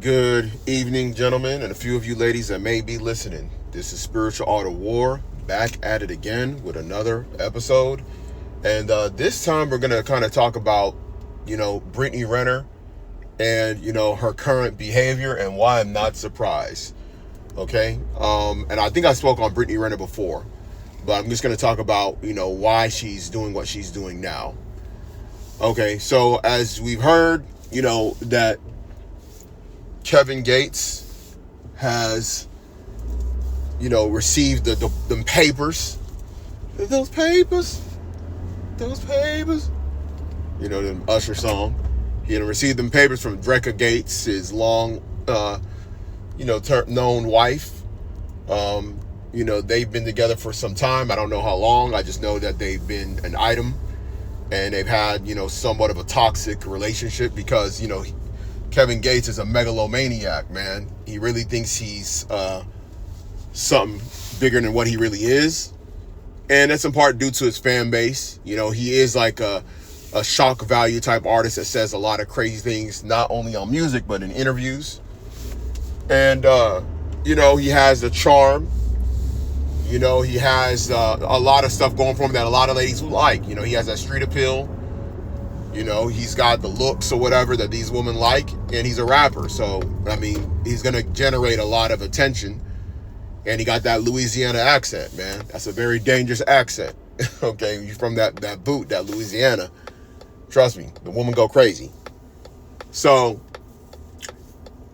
Good evening, gentlemen, and a few of you ladies that may be listening. This is Spiritual Art of War, back at it again with another episode. And this time we're going to kind of talk about, Brittany Renner and, her current behavior and why I'm not surprised. Okay? And I think I spoke on Brittany Renner before, but I'm just going to talk about, why she's doing what she's doing now. Okay, so as we've heard, that Kevin Gates has, received the papers. Those papers. The Usher song. He had received them papers from Drecka Gates, his long, known wife. They've been together for some time. I don't know how long. I just know that they've been an item. And they've had, somewhat of a toxic relationship because, Kevin Gates is a megalomaniac, man. He really thinks he's something bigger than what he really is. And that's in part due to his fan base. He is like a shock value type artist that says a lot of crazy things, not only on music, but in interviews. And, he has the charm. He has a lot of stuff going for him that a lot of ladies will like. He has that street appeal. He's got the looks or whatever that these women like, and he's a rapper. So, he's going to generate a lot of attention. And he got that Louisiana accent, man. That's a very dangerous accent. Okay, you're from that boot, that Louisiana. Trust me, the woman go crazy. So,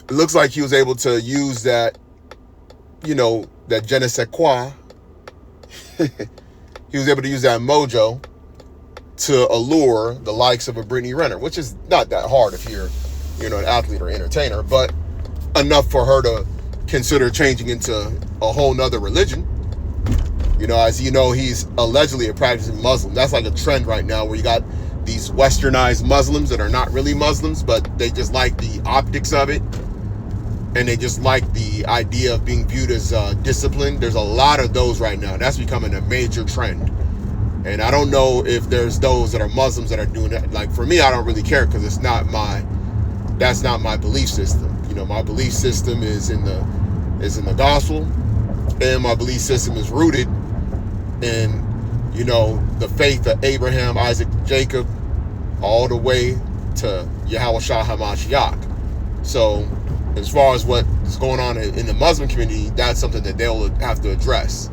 it looks like he was able to use that, that je ne sais quoi. He was able to use that mojo to allure the likes of a Brittany Renner, which is not that hard if you're, an athlete or entertainer, but enough for her to consider changing into a whole nother religion. As he's allegedly a practicing Muslim. That's like a trend right now where you got these westernized Muslims that are not really Muslims, but they just like the optics of it. And they just like the idea of being viewed as disciplined. There's a lot of those right now. That's becoming a major trend. And I don't know if there's those that are Muslims that are doing that. Like, for me, I don't really care because that's not my belief system. My belief system is in the gospel, and my belief system is rooted in, the faith of Abraham, Isaac, Jacob, all the way to Yahweh Shah HaMashiach. So, as far as what is going on in the Muslim community, that's something that they'll have to address.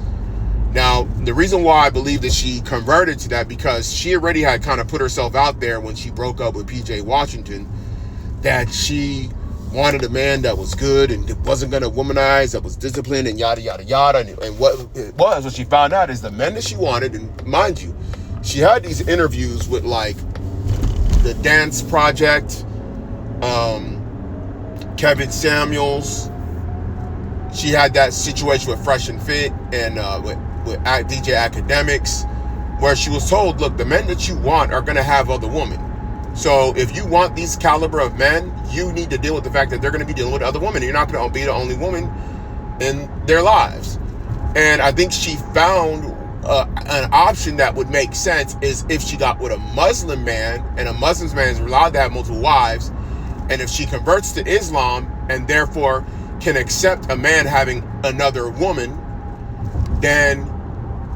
Now, the reason why I believe that she converted to that, because she already had kind of put herself out there when she broke up with PJ Washington, that she wanted a man that was good and wasn't going to womanize, that was disciplined and yada, yada, yada. And what she found out is the men that she wanted, and mind you, she had these interviews with like the Dance Project, Kevin Samuels. She had that situation with Fresh and Fit and with DJ Academics, where she was told, look, the men that you want are going to have other women. So if you want these caliber of men, you need to deal with the fact that they're going to be dealing with other women. You're not going to be the only woman in their lives. And I think she found an option that would make sense is if she got with a Muslim man, and a Muslim man is allowed to have multiple wives, and if she converts to Islam and therefore can accept a man having another woman, then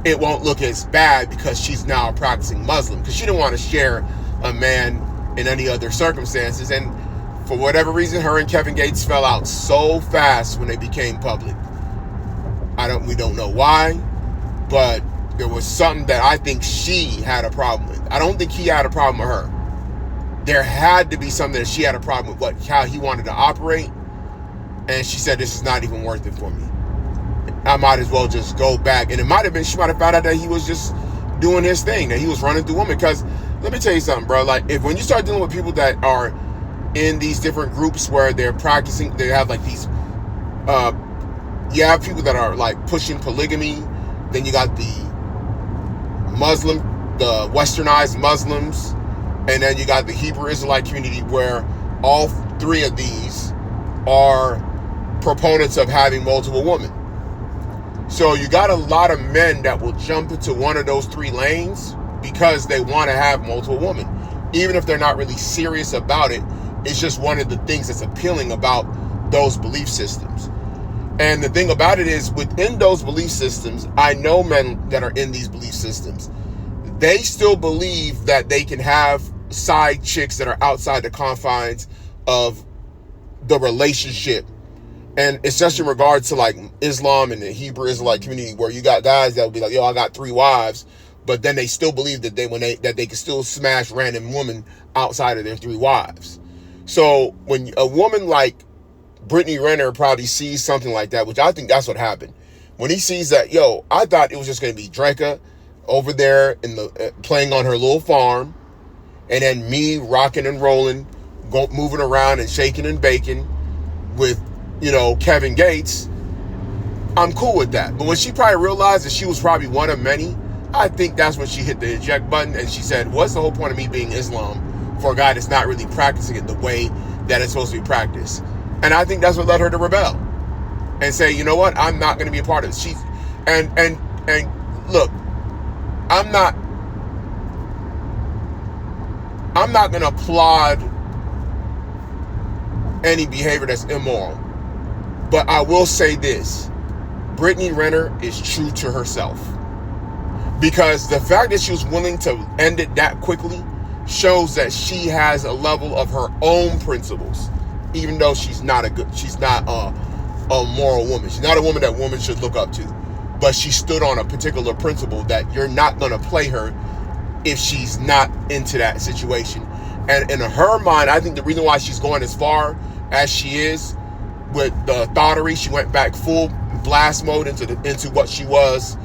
it won't look as bad because she's now a practicing Muslim. Because she didn't want to share a man in any other circumstances. And for whatever reason, her and Kevin Gates fell out so fast when they became public. We don't know why, but there was something that I think she had a problem with. I don't think he had a problem with her. There had to be something that she had a problem with how he wanted to operate. And she said, this is not even worth it for me. I might as well just go back. And it might have been, she might have found out that he was just doing his thing, that he was running through women. Because let me tell you something, bro. Like, when you start dealing with people that are in these different groups where they're practicing, they have like these, you have people that are like pushing polygamy. Then you got the westernized Muslims. And then you got the Hebrew Israelite community, where all three of these are proponents of having multiple women. So you got a lot of men that will jump into one of those three lanes because they want to have multiple women. Even if they're not really serious about it, it's just one of the things that's appealing about those belief systems. And the thing about it is, within those belief systems, I know men that are in these belief systems, they still believe that they can have side chicks that are outside the confines of the relationship. And especially in regards to like Islam and the Hebrew Israelite community, where you got guys that will be like, yo, I got 3 wives, but then they still believe that they can still smash random women outside of their 3 wives. So when a woman like Brittany Renner probably sees something like that, which I think that's what happened. When he sees that, yo, I thought it was just going to be Drenka over there in the playing on her little farm, and then me rocking and rolling, moving around and shaking and baking with, Kevin Gates. I'm cool with that. But when she probably realized that she was probably one of many, I think that's when she hit the eject button and she said, what's the whole point of me being Islam for a guy that's not really practicing it the way that it's supposed to be practiced? And I think that's what led her to rebel and say, you know what, I'm not going to be a part of this. And look, I'm not going to applaud any behavior that's immoral. But I will say this, Brittany Renner is true to herself. Because the fact that she was willing to end it that quickly shows that she has a level of her own principles. Even though she's not a moral woman. She's not a woman that women should look up to. But she stood on a particular principle that you're not going to play her if she's not into that situation. And in her mind, I think the reason why she's going as far as she is with the thottery, she went back full blast mode into what she was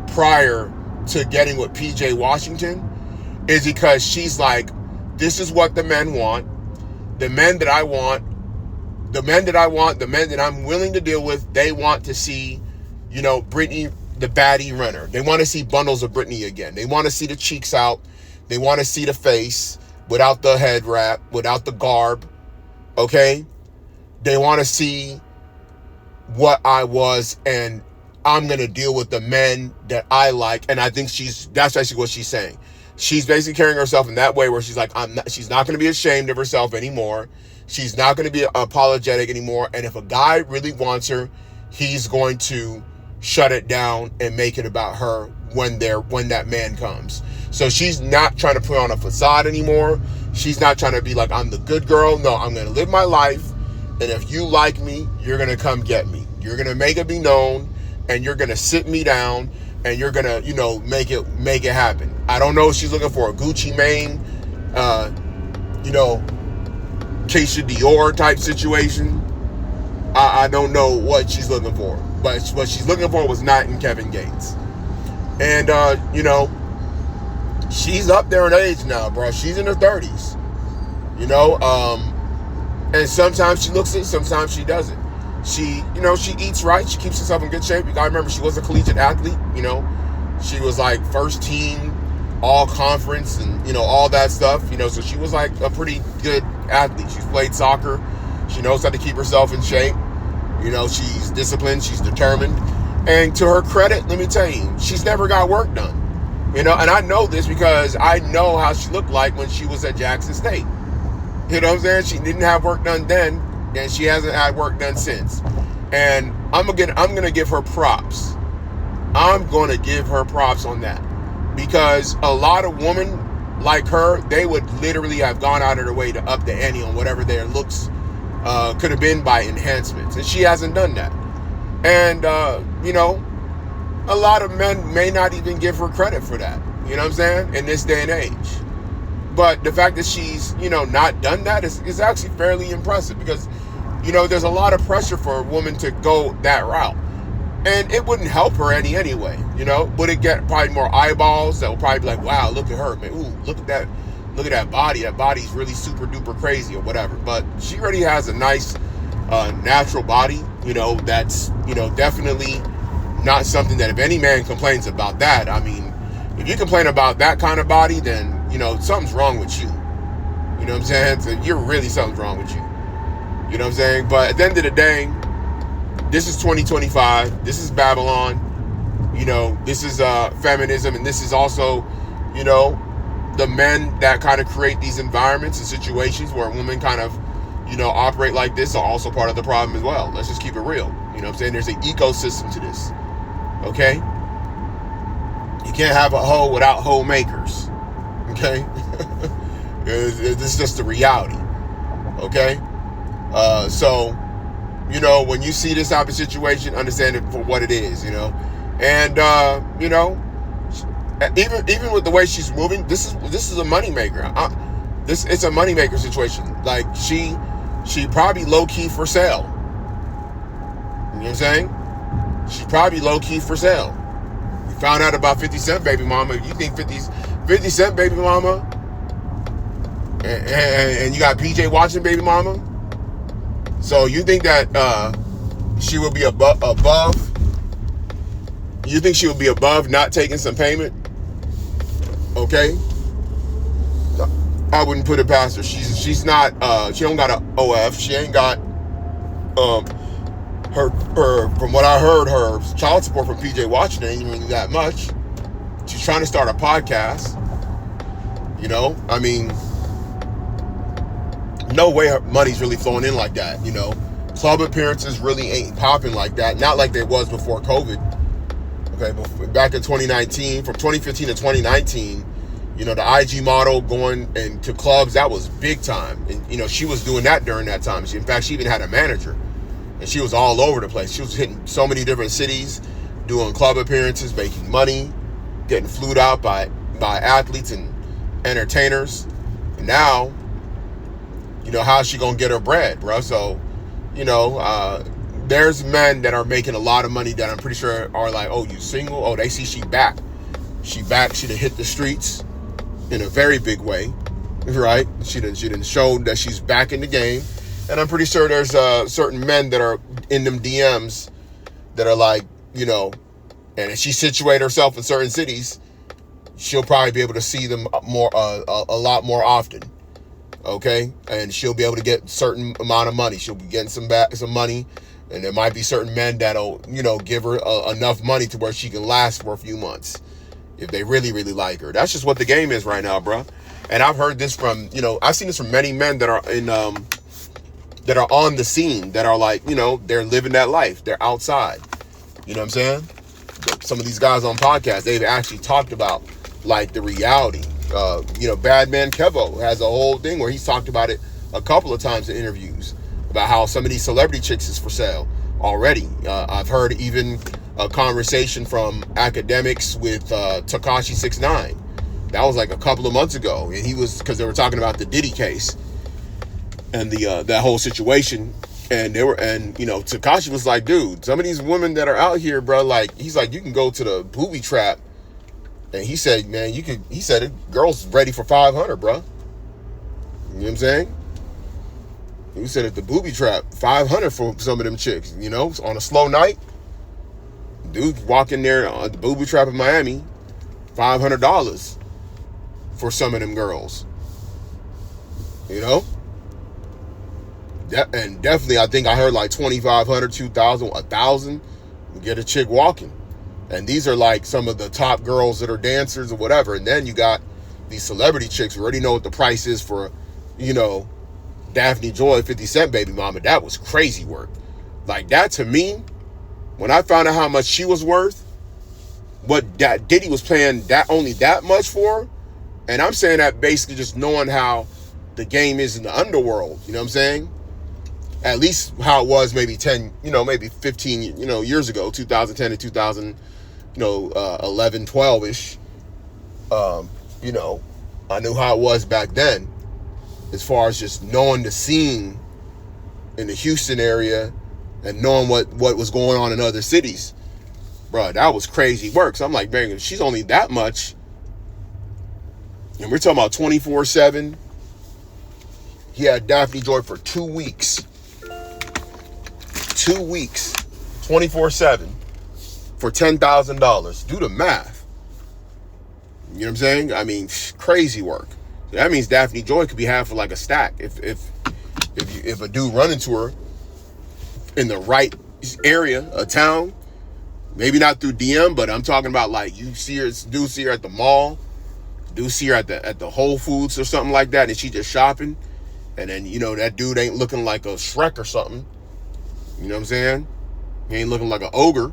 prior to getting with PJ Washington, is because she's like, this is what the men want. The men that I want, the men that I'm willing to deal with, they want to see, Brittany, the baddie Renner. They want to see bundles of Brittany again. They want to see the cheeks out. They want to see the face without the head wrap, without the garb. Okay? They want to see what I was, and I'm going to deal with the men that I like. And I think that's basically what she's saying. She's basically carrying herself in that way where she's like, she's not going to be ashamed of herself anymore. She's not going to be apologetic anymore. And if a guy really wants her, he's going to shut it down and make it about her when that man comes. So she's not trying to put on a facade anymore. She's not trying to be like, I'm the good girl. No, I'm going to live my life. And if you like me, you're going to come get me. You're going to make it be known, and you're going to sit me down, and you're going to, make it happen. I don't know if she's looking for a Gucci Mane, Keisha Dior type situation. I don't know what she's looking for. But what she's looking for was not in Kevin Gates. And, she's up there in age now, bro. She's in her 30s. And sometimes she looks it, sometimes she doesn't. She eats right. She keeps herself in good shape. You gotta remember, she was a collegiate athlete. She was like first team, all conference, and all that stuff. So she was like a pretty good athlete. She's played soccer. She knows how to keep herself in shape. She's disciplined. She's determined. And to her credit, let me tell you, she's never got work done. And I know this because I know how she looked like when she was at Jackson State. You know what I'm saying? She didn't have work done then, and she hasn't had work done since. And I'm gonna give her props. I'm gonna give her props on that, because a lot of women like her, they would literally have gone out of their way to up the ante on whatever their looks could have been by enhancements, and she hasn't done that. And a lot of men may not even give her credit for that. You know what I'm saying? In this day and age. But the fact that she's, not done that is actually fairly impressive, because, there's a lot of pressure for a woman to go that route. And it wouldn't help her anyway, Would it get probably more eyeballs that will probably be like, wow, look at her, man. Ooh, look at that body. That body's really super duper crazy or whatever. But she already has a nice natural body, that's, definitely not something that if any man complains about that, I mean, if you complain about that kind of body, then, something's wrong with you. You know what I'm saying? So something's wrong with you. You know what I'm saying? But at the end of the day, this is 2025. This is Babylon. This is feminism. And this is also, the men that kind of create these environments and situations where women kind of, operate like this are also part of the problem as well. Let's just keep it real. You know what I'm saying? There's an ecosystem to this. Okay? You can't have a hoe without hoe makers. Okay? This is just the reality. Okay? So, when you see this type of situation, understand it for what it is, And, even with the way she's moving, this is a moneymaker. It's a moneymaker situation. Like, she probably low-key for sale. You know what I'm saying? She's probably low-key for sale. We found out about 50 Cent baby mama. You think 50 Cent baby mama and you got PJ watching baby mama? So you think that she will be above? You think she will be above not taking some payment? Okay, I wouldn't put it past her. She's not. She don't got a OF. She ain't got her. From what I heard, her child support from PJ watching ain't really that much. She's trying to start a podcast. I mean, no way her money's really flowing in like that. Club appearances really ain't popping like that. Not like they was before COVID. Okay, but back in 2019, from 2015 to 2019, the IG model going into clubs, that was big time. And, she was doing that during that time. In fact, she even had a manager. And she was all over the place. She was hitting so many different cities, doing club appearances, making money, getting flued out by athletes and entertainers. And now, how's she going to get her bread, bro? So, there's men that are making a lot of money that I'm pretty sure are like, oh, you single? Oh, they see she back. She back. She done hit the streets in a very big way, right? She done showed that she's back in the game. And I'm pretty sure there's certain men that are in them DMs that are like, and if she situate herself in certain cities, she'll probably be able to see them more, a lot more often. Okay, and she'll be able to get a certain amount of money. She'll be getting some money, and there might be certain men that'll, give her enough money to where she can last for a few months if they really, really like her. That's just what the game is right now, bro. And I've heard this from, I've seen this from many men that are that are on the scene, that are like, they're living that life. They're outside. You know what I'm saying? Some of these guys on podcasts, they've actually talked about like the reality. Bad Man Kevo has a whole thing where he's talked about it a couple of times in interviews about how some of these celebrity chicks is for sale already. I've heard even a conversation from academics with Tekashi 6ix9ine. That was like a couple of months ago, and because they were talking about the Diddy case and that whole situation, and Tekashi was like, dude, some of these women that are out here, bro, like, he's like, you can go to the booby trap. And he said, man, he said it, girl's ready for 500, bro. You know what I'm saying? He said at the booby trap, 500 for some of them chicks, on a slow night. Dude walk in there at the booby trap in Miami, $500 for some of them girls. And definitely, I think I heard like 2,500, 2,000, 1,000, get a chick walking. And these are like some of the top girls that are dancers or whatever. And then you got these celebrity chicks who already know what the price is for, Daphne Joy, 50 Cent baby mama. That was crazy work. Like, that to me, when I found out how much she was worth, what Diddy was paying only that much for, and I'm saying that basically just knowing how the game is in the underworld, you know what I'm saying? At least how it was maybe 10, maybe 15, years ago, 2010 to 2011, 12-ish. I knew how it was back then, as far as just knowing the scene in the Houston area and knowing what was going on in other cities. Bro, that was crazy work. So I'm like, man, if she's only that much, and we're talking about 24/7. He had Daphne Joy for 2 weeks. 2 weeks, 24/7 for $10,000. Do the math. You know what I'm saying? I mean, crazy work. That means Daphne Joy could be half for like a stack if a dude run into her in the right area, a town, maybe not through DM, but I'm talking about like do see her at the mall, do see her at the Whole Foods or something like that, and she just shopping, And then, that dude ain't looking like a Shrek or something. You know what I'm saying? He ain't looking like an ogre.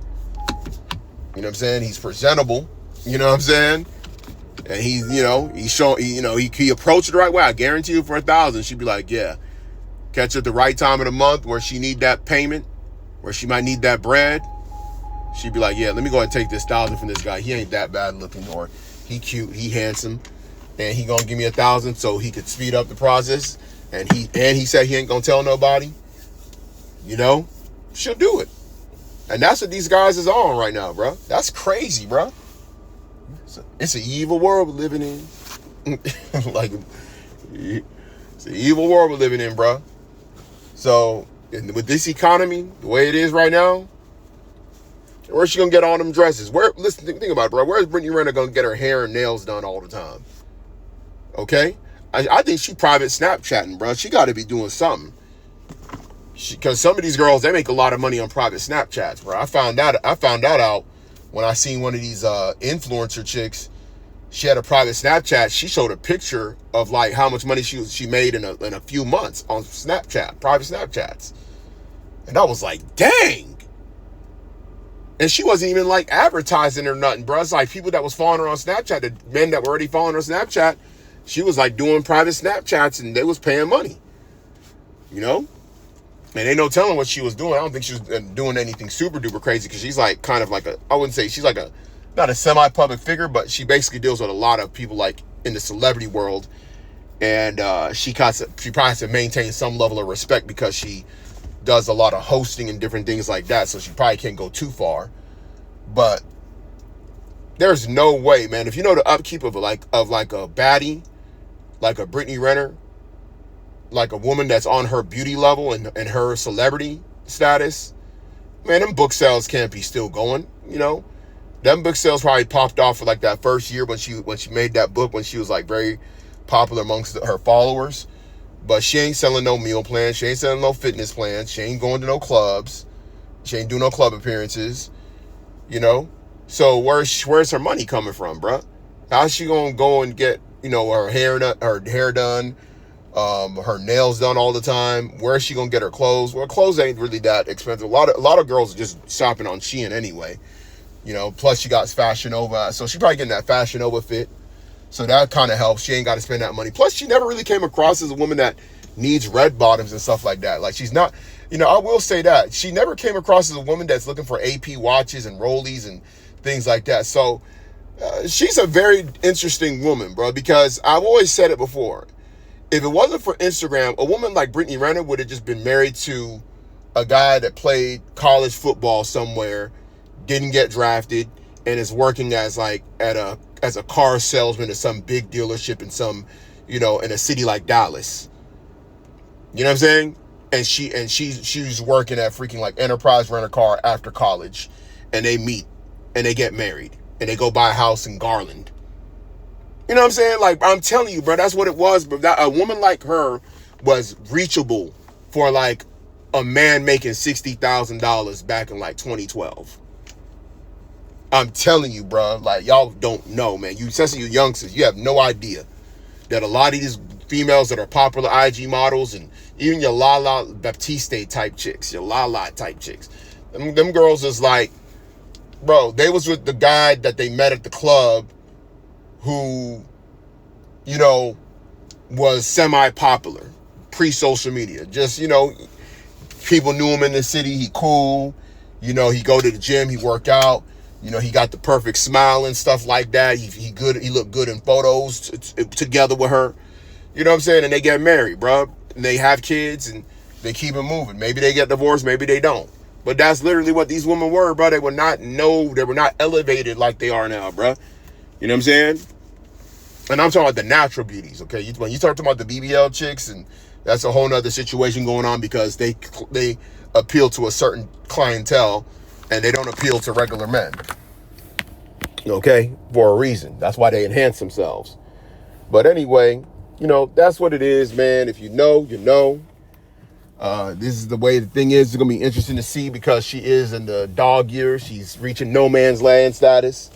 You know what I'm saying? He's presentable. You know what I'm saying? And he approached it the right way. I guarantee you for 1,000, she'd be like, yeah. Catch her at the right time of the month where she need that payment, where she might need that bread. She'd be like, yeah, let me go ahead and take this 1,000 from this guy. He ain't that bad looking, or he cute, he handsome, and he gonna give me 1,000 so he could speed up the process. And he said he ain't gonna tell nobody. She'll do it. And that's what these guys is on right now, bro. That's crazy, bro. It's an evil world we're living in. It's an evil world we're living in, bro. So, with this economy, the way it is right now, where's she gonna get all them dresses? Listen, think about it, bro. Where's Brittany Renner gonna get her hair and nails done all the time? Okay? I think she private Snapchatting, bro. She got to be doing something. Because some of these girls, they make a lot of money on private Snapchats, bro. I found that out when I seen one of these influencer chicks. She had a private Snapchat. She showed a picture of like how much money she made in a few months on Snapchat, private Snapchats. And I was like, dang. And she wasn't even like advertising or nothing, bro. It's like people that was following her on Snapchat, the men that were already following her on Snapchat, she was like doing private Snapchats and they was paying money. And ain't no telling what she was doing. I don't think she was doing anything super duper crazy because she's like kind of like I wouldn't say she's like not a semi-public figure, but she basically deals with a lot of people like in the celebrity world. And she probably has to maintain some level of respect because she does a lot of hosting and different things like that. So she probably can't go too far. But there's no way, man. If you know the upkeep of like a baddie, like a Brittany Renner, like a woman that's on her beauty level and her celebrity status, man, them book sales can't be still going. Them book sales probably popped off for like that first year when she made that book, when she was like very popular amongst her followers. But she ain't selling no meal plans. She ain't selling no fitness plans. She ain't going to no clubs. She ain't doing no club appearances. So where's her money coming from, bruh? How's she gonna go and get her hair done, her nails done all the time? Where's she gonna get her clothes? Well, clothes ain't really that expensive. A lot of girls are just shopping on Shein anyway. Plus she got Fashion Nova, so she probably getting that Fashion Nova fit. So that kind of helps. She ain't got to spend that money. Plus she never really came across as a woman that needs red bottoms and stuff like that. Like she's not, I will say that she never came across as a woman that's looking for AP watches and rollies and things like that. So she's a very interesting woman, bro, because I've always said it before. If it wasn't for Instagram, a woman like Brittany Renner would have just been married to a guy that played college football somewhere, didn't get drafted, and is working as a car salesman at some big dealership in some, in a city like Dallas. You know what I'm saying? And she's working at freaking like Enterprise Rent-A-Car after college, and they meet and they get married and they go buy a house in Garland. You know what I'm saying? Like, I'm telling you, bro, that's what it was. But a woman like her was reachable for like a man making $60,000 back in like 2012. I'm telling you, bro, like y'all don't know, man. You, especially you youngsters, you have no idea that a lot of these females that are popular IG models and even your Lala Baptiste type chicks, your Lala type chicks, them girls is like, bro, they was with the guy that they met at the club who, was semi-popular pre-social media. Just, people knew him in the city. He cool. He go to the gym. He work out. He got the perfect smile and stuff like that. He good. He looked good in photos together with her. You know what I'm saying? And they get married, bro. And they have kids and they keep it moving. Maybe they get divorced. Maybe they don't. But that's literally what these women were, bro. They were not elevated like they are now, bro. You know what I'm saying? And I'm talking about the natural beauties, okay? When you start talking about the BBL chicks, and that's a whole nother situation going on because they appeal to a certain clientele and they don't appeal to regular men, okay? For a reason. That's why they enhance themselves. But anyway, that's what it is, man. If you know, you know. This is the way the thing is. It's going to be interesting to see because she is in the dog years. She's reaching no man's land status,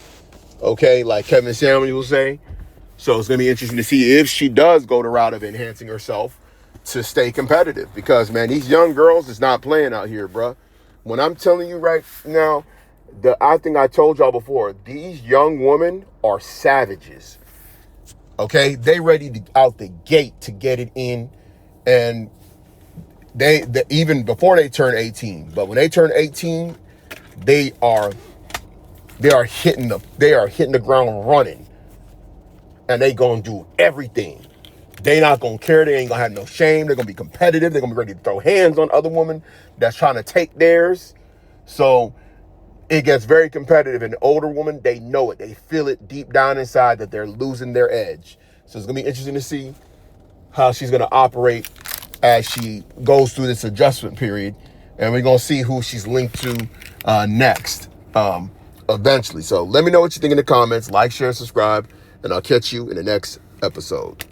okay? Like Kevin Samuels will say. So it's going to be interesting to see if she does go the route of enhancing herself. to stay competitive, because man, these young girls is not playing out here, bruh. When I'm telling you right now, I think I told y'all before, these young women are savages. Okay, they ready to out the gate to get it in, and they even before they turn 18. But when they turn 18, they are hitting the ground running, and they gonna do everything. They not gonna care. They ain't gonna have no shame. They're gonna be competitive. They're gonna be ready to throw hands on other women that's trying to take theirs. So it gets very competitive. And the older women, they know it. They feel it deep down inside that they're losing their edge. So it's gonna be interesting to see how she's gonna operate as she goes through this adjustment period. And we're gonna see who she's linked to next eventually. So let me know what you think in the comments. Like, share, subscribe, and I'll catch you in the next episode.